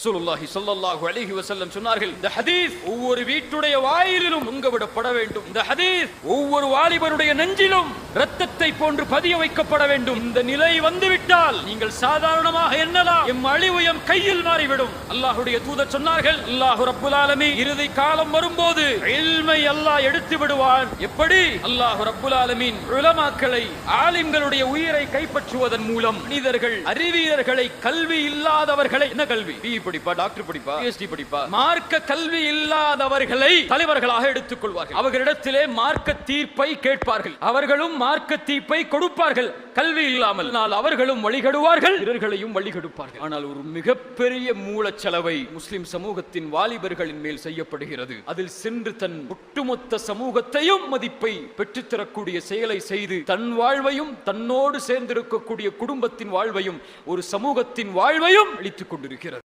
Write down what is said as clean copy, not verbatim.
ரசூலுல்லாஹி ஸல்லல்லாஹு அலைஹி வஸல்லம் சொன்னார்கள், இந்த ஹதீஸ் ஒவ்வொரு வீட்டுடைய வாயிலிலும் தொங்கவிடப்பட வேண்டும். இந்த ஹதீஸ் ஒவ்வொரு வாலிபனுடைய நெஞ்சிலும் இரத்தத்தை போன்று பதிய வைக்கப்பட வேண்டும். இந்த நிலை வந்துவிட்டால் நீங்கள் சாதாரணமாக எண்ணலாம், எம் அழிவு எம் கையில் மாறிவிடும். அல்லாஹ்வுடைய தூதர் சொன்னார்கள், அல்லாஹ் ரப்புல் ஆலமீன் இறுதி காலம் வரும்போது இல்மை அல்லாஹ் எடுத்து விடுவான். எப்படி? அல்லாஹ் ரப்புல் ஆலமீன் உலமாக்களை, ஆலிம்களுடைய உயிரை கைப்பற்றுவதன் மூலம் மனிதர்கள், அறிவியர்களை, கல்வி இல்லாதவர்களை, என்ன கல்வி, பிஇ படிப்பா, டாக்டர் படிப்பா, பிஎச்டி படிப்பா, மார்க்க கல்வி இல்லாதவர்களை தலைவர்களாக எடுத்துக் கொள்வார்கள். அவர்களிடத்திலே மார்க்க தீர்ப்பை கேட்பார்கள். அவர்களும் மார்க்க தீர்ப்பை கொடுப்பார்கள். கல்வி இல்லாமல் அவர்களும் வழிகடுவார்கள், பிறர்களையும் வழிகெடுப்பார்கள். ஆனால் ஒரு மிகப்பெரிய மூலச்செலவை முஸ்லிம் சமூகத்தின் வாலிபர்களின் மேல் செய்யப்படுகிறது. அதில் சென்று தன் ஒட்டுமொத்த சமூகத்தையும் மதிப்பை பெற்றுத்தரக்கூடிய செயலை செய்து தன் வாழ்வையும் தன்னோடு சேர்ந்திருக்கக்கூடிய குடும்பத்தின் வாழ்வையும் ஒரு சமூகத்தின் வாழ்வையும் அளித்துக் கொண்டிருக்கிறது.